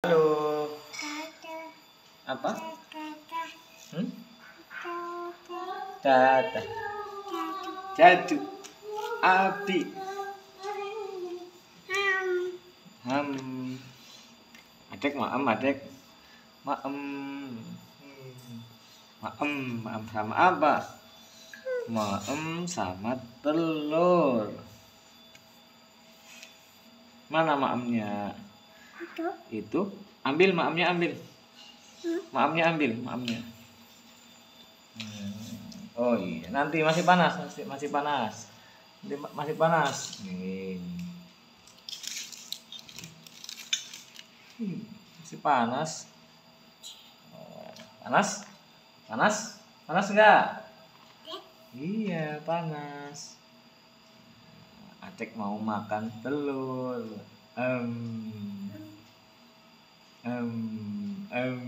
Halo. Apa? Tata. Jadu. Api. Ham. Adek maem adek. Maem. Maem sama apa? Maem sama telur. Mana maemnya? Itu. Ambil maemnya ambil. Maemnya ambil maemnya. Oh iya, nanti masih panas, masih panas. Masih panas. Masih panas. Panas? Panas? Panas enggak? Iya, panas. Acek mau makan telur. Em. Em. Em.